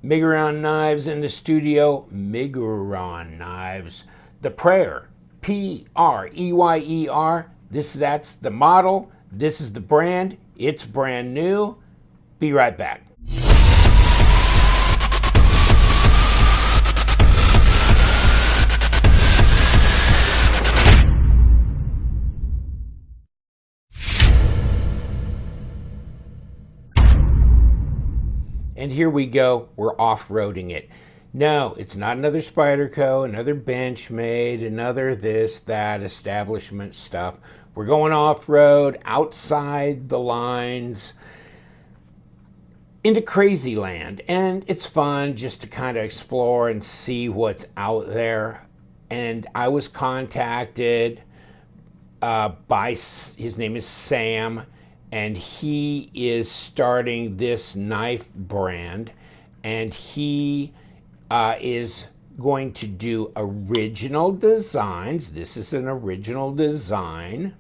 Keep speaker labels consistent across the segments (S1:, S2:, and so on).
S1: Miguron knives in the studio. Miguron knives. The Prayer. Preyer. That's the model. This is the brand. It's brand new. Be right back. And here we go, we're off-roading it. No, it's not another Spyderco, another Benchmade, another this, that, establishment stuff. We're going off-road, outside the lines, into crazy land. And it's fun just to kind of explore and see what's out there. And I was contacted by, his name is Sam, and he is starting this knife brand, and he is going to do original designs. This is an original design.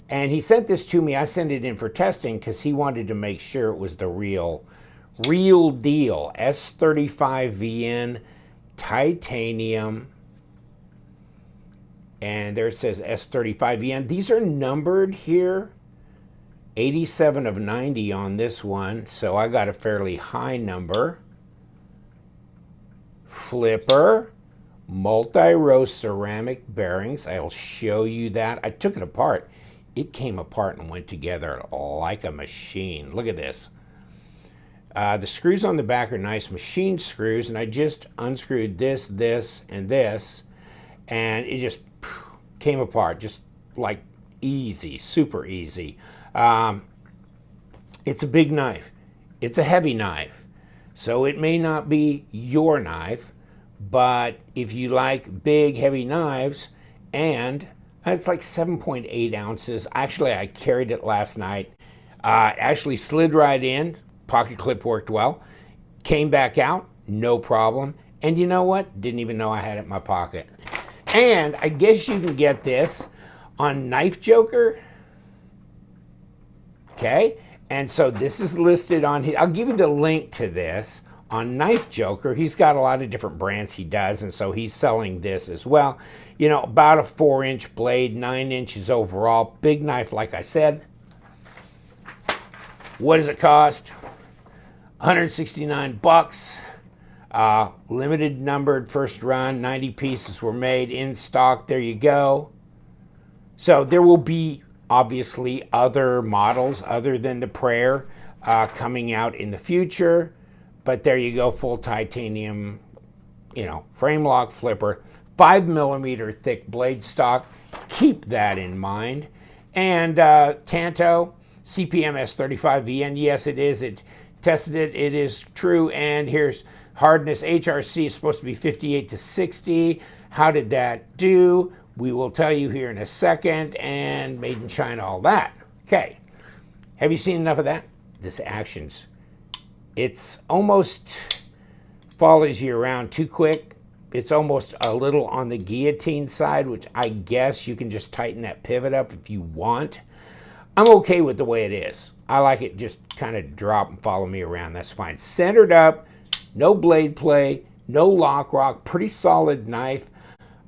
S1: And he sent this to me. I sent it in for testing because he wanted to make sure it was the real deal. S35VN titanium. And there it says S35VN. These are numbered here. 87 of 90 on this one, so I got a fairly high number. Flipper, multi-row ceramic bearings. I'll show you that. I took it apart. It came apart and went together like a machine. Look at this. The screws on the back are nice machine screws, and I just unscrewed this, and this, and it just came apart, just like easy, super easy. It's a big knife. It's a heavy knife. So it may not be your knife, but if you like big, heavy knives, and it's like 7.8 ounces. Actually, I carried it last night. Actually slid right in. Pocket clip worked well. Came back out, no problem. And you know what? Didn't even know I had it in my pocket. And I guess you can get this on Knife Joker. Okay, and so this is listed on his, I'll give you the link to this on Knife Joker. He's got a lot of different brands he does, and so he's selling this as well. You know, about a 4-inch blade, 9 inches overall. Big knife, like I said. What does it cost? 169 bucks. Limited numbered first run, 90 pieces were made in stock. There you go. So there will be obviously other models other than the Prayer coming out in the future, but there you go, full titanium, you know, frame lock flipper, 5mm thick blade stock. Keep that in mind. And Tanto CPM S35VN, yes it is, it tested it, it is true. And here's hardness. HRC is supposed to be 58 to 60. How did that do? We will tell you here in a second. And made in China, all that. Okay. Have you seen enough of that? This actions. It's almost follows you around too quick. It's almost a little on the guillotine side, which I guess you can just tighten that pivot up if you want. I'm okay with the way it is. I like it just kind of drop and follow me around. That's fine. Centered up, no blade play, no lock rock, pretty solid knife.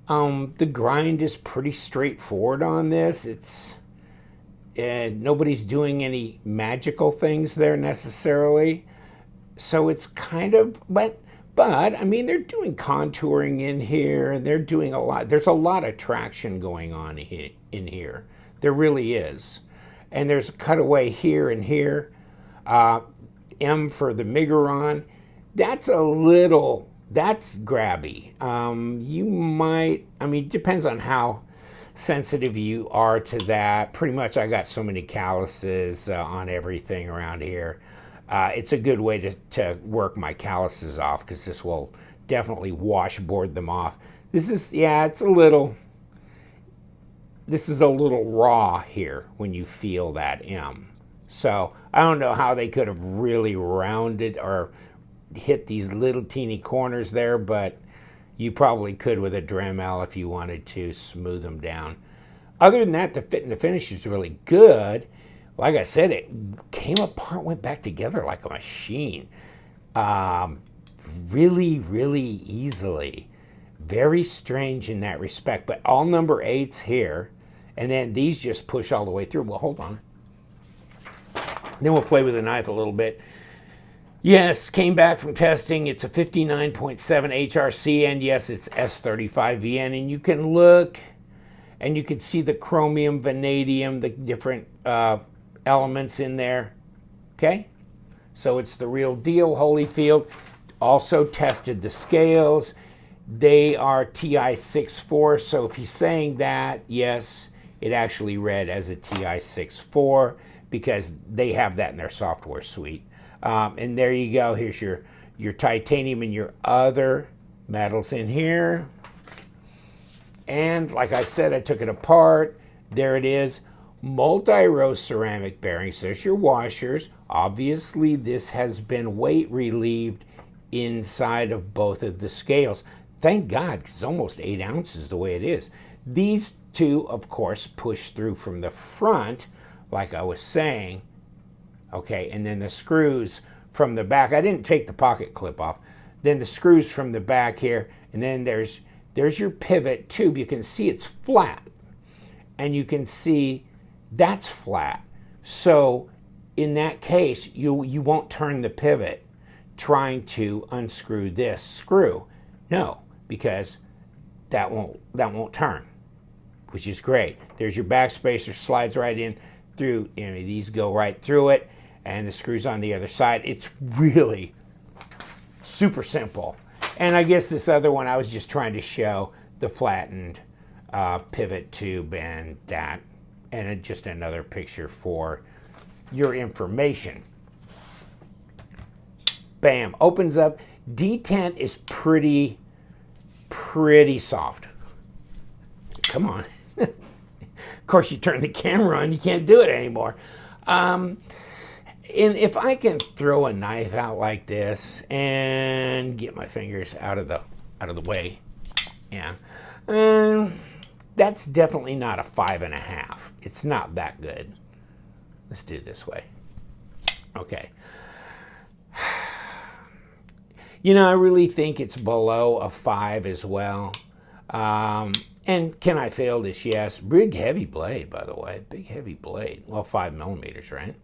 S1: The grind is pretty straightforward on this. It's nobody's doing any magical things there necessarily. So it's kind of, but I mean, they're doing contouring in here, and they're doing a lot. There's a lot of traction going on in here. There really is. And there's a cutaway here and here. M for the Miguron. That's grabby. You might, I mean, it depends on how sensitive you are to that. Pretty much I got so many calluses on everything around here. It's a good way to work my calluses off, because this will definitely washboard them off. This is a little raw here when you feel that M. So I don't know how they could have really rounded or hit these little teeny corners there, but you probably could with a Dremel if you wanted to smooth them down. Other than that, the fit and the finish is really good. Like I said, it came apart, went back together like a machine. really, really easily. Very strange in that respect, but all number 8s here, and then these just push all the way through. Well, hold on. Then we'll play with the knife a little bit. Yes, came back from testing. It's a 59.7 HRC, and yes, it's S35VN. And you can look, and you can see the chromium, vanadium, the different elements in there. Okay? So it's the real deal, Holyfield. Also tested the scales. They are TI-64, so if he's saying that, yes, it actually read as a TI-64 because they have that in their software suite. And there you go. Here's your titanium and your other metals in here. And like I said, I took it apart. There it is. Multi-row ceramic bearings. There's your washers. Obviously, this has been weight relieved inside of both of the scales. Thank God, because it's almost 8 ounces the way it is. These two, of course, push through from the front, like I was saying. Okay, and then the screws from the back. I didn't take the pocket clip off. Then the screws from the back here, and then there's your pivot tube. You can see it's flat, and you can see that's flat. So in that case, you won't turn the pivot trying to unscrew this screw. No, because that won't turn, which is great. There's your back spacer, slides right in through. These go right through it, and the screws on the other side. It's really super simple. And I guess this other one, I was just trying to show the flattened pivot tube and that, and just another picture for your information. Bam, opens up. Detent is pretty soft. Come on. Of course, you turn the camera on, you can't do it anymore. And if I can throw a knife out like this and get my fingers out of the way, yeah, that's definitely not a 5.5. It's not that good. Let's do it this way. Okay. I really think it's below a 5 as well. And can I fail this? Yes. Big heavy blade, by the way. Big heavy blade. Well, 5 millimeters, right?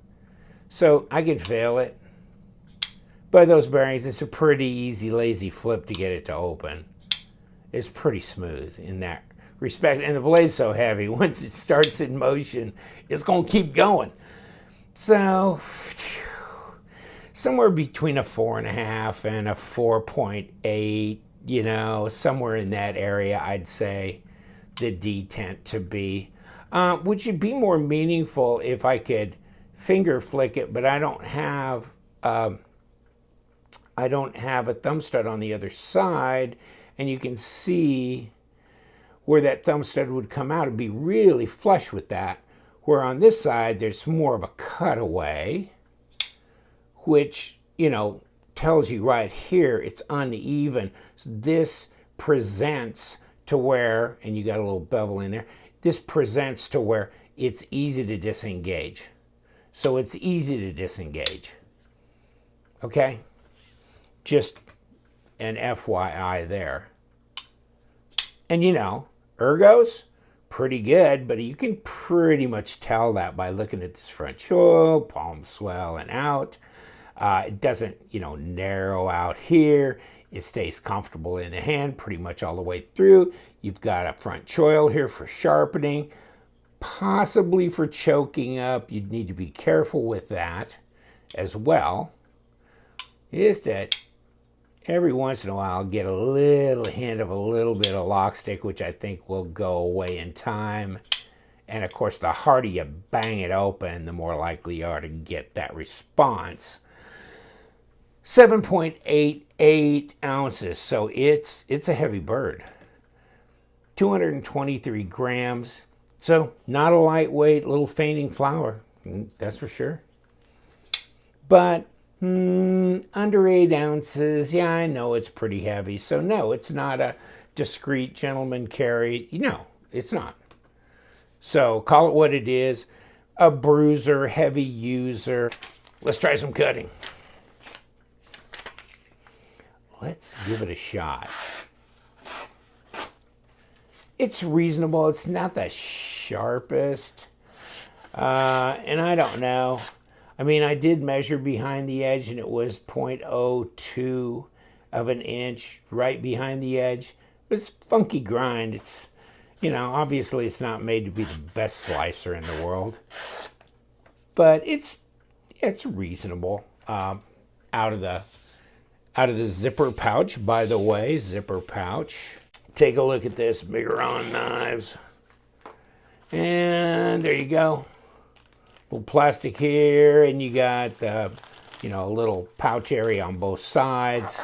S1: So I can fail it. But those bearings, it's a pretty easy, lazy flip to get it to open. It's pretty smooth in that respect. And the blade's so heavy, once it starts in motion, it's going to keep going. So somewhere between a 4.5 and a 4.8, somewhere in that area, I'd say the detent to be, which would be more meaningful if I could finger flick it, but I don't have a thumb stud on the other side, and you can see where that thumb stud would come out. It'd be really flush with that, where on this side there's more of a cutaway, which, tells you right here it's uneven. So this presents to where, and you got a little bevel in there, this presents to where it's easy to disengage. So it's easy to disengage. Okay? Just an FYI there. And ergos, pretty good, but you can pretty much tell that by looking at this front choil, palm swelling out. It doesn't, narrow out here. It stays comfortable in the hand pretty much all the way through. You've got a front choil here for sharpening, possibly for choking up. You'd need to be careful with that as well. Is that every once in a while I'll get a little hint of a little bit of lock stick, which I think will go away in time. And of course, the harder you bang it open, the more likely you are to get that response. 7.88 ounces, so it's a heavy bird. 223 grams, so not a lightweight little fainting flower, that's for sure. But under 8 ounces, yeah, I know it's pretty heavy, so no, it's not a discreet gentleman carry. No, it's not. So call it what it is, a bruiser, heavy user. Let's try some cutting. let's give it a shot. It's reasonable. It's not the sharpest. And I don't know. I mean, I did measure behind the edge, and it was 0.02 of an inch right behind the edge. It's funky grind. It's, you know, obviously it's not made to be the best slicer in the world, but it's reasonable. Out of the zipper pouch, by the way, zipper pouch. Take a look at this, Miguron knives. And there you go. Little plastic here, and you got the, you know, a little pouch area on both sides.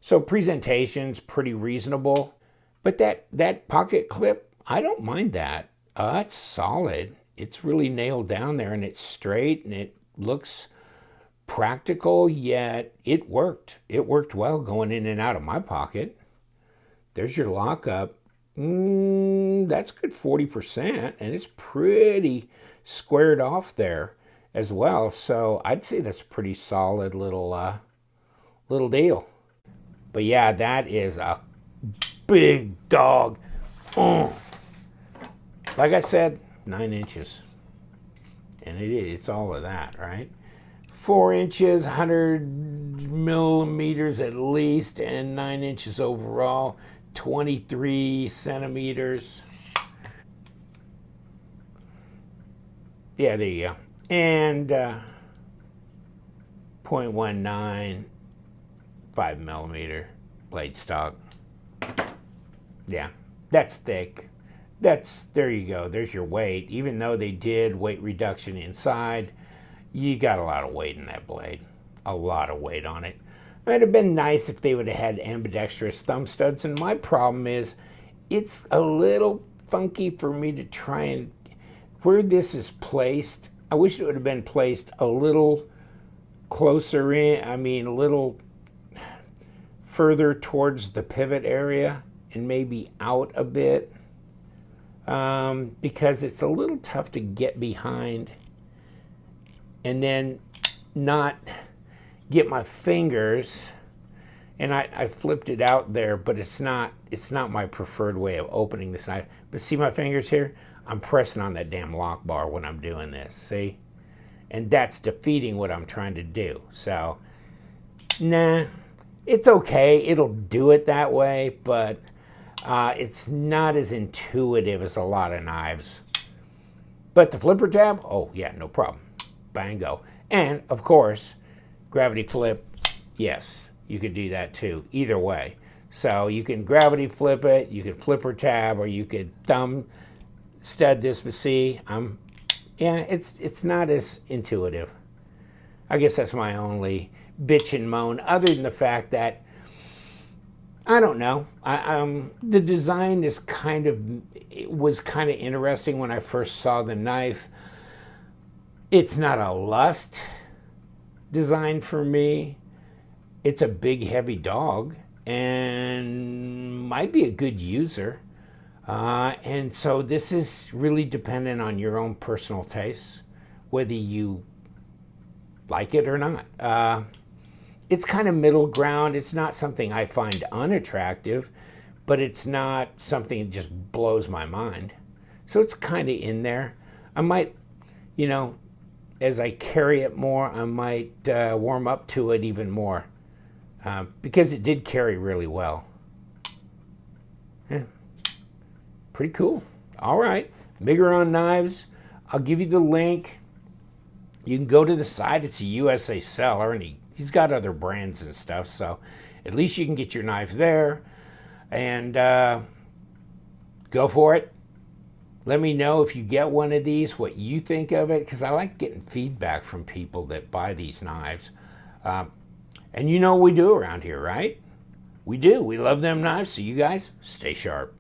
S1: So presentation's pretty reasonable. But that pocket clip, I don't mind that. It's solid. It's really nailed down there, and it's straight, and it looks practical, yet it worked. It worked well going in and out of my pocket. There's your lockup. That's good 40%, and it's pretty squared off there as well. So I'd say that's a pretty solid little deal. But yeah, that is a big dog. Like I said, 9 inches, and it's all of that, right? 4 inches, 100 millimeters at least, and 9 inches overall, 23 centimeters. Yeah, there you go. And 0.19, 5 millimeter blade stock. Yeah, that's thick. There you go. There's your weight. Even though they did weight reduction inside, you got a lot of weight in that blade. A lot of weight on it. It'd have been nice if they would have had ambidextrous thumb studs, and my problem is it's a little funky for me to try and, where this is placed, I wish it would have been placed a little closer in, a little further towards the pivot area and maybe out a bit, because it's a little tough to get behind and then not get my fingers, and I flipped it out there, but it's not my preferred way of opening this knife. But see my fingers here? I'm pressing on that damn lock bar when I'm doing this, see? And that's defeating what I'm trying to do. So, nah, it's okay. It'll do it that way, but it's not as intuitive as a lot of knives. But the flipper tab, oh yeah, no problem. Bang, go. And, of course, gravity flip, yes, you could do that too, either way. So you can gravity flip it, you could flipper tab, or you could thumb stud this, but see, yeah, it's not as intuitive. I guess that's my only bitch and moan, other than the fact that, I don't know, the design is was kind of interesting when I first saw the knife. It's not a lust design for me. It's a big, heavy dog and might be a good user. And so this is really dependent on your own personal tastes, whether you like it or not. It's kind of middle ground. It's not something I find unattractive, but it's not something that just blows my mind. So it's kind of in there. I might, you know, as I carry it more, I might warm up to it even more, because it did carry really well. Yeah. Pretty cool. All right, Miguron knives. I'll give you the link. You can go to the site. It's a USA seller, and he's got other brands and stuff, so at least you can get your knife there. And go for it. Let me know if you get one of these, what you think of it, because I like getting feedback from people that buy these knives. And you know what we do around here, right? We do. We love them knives, so you guys stay sharp.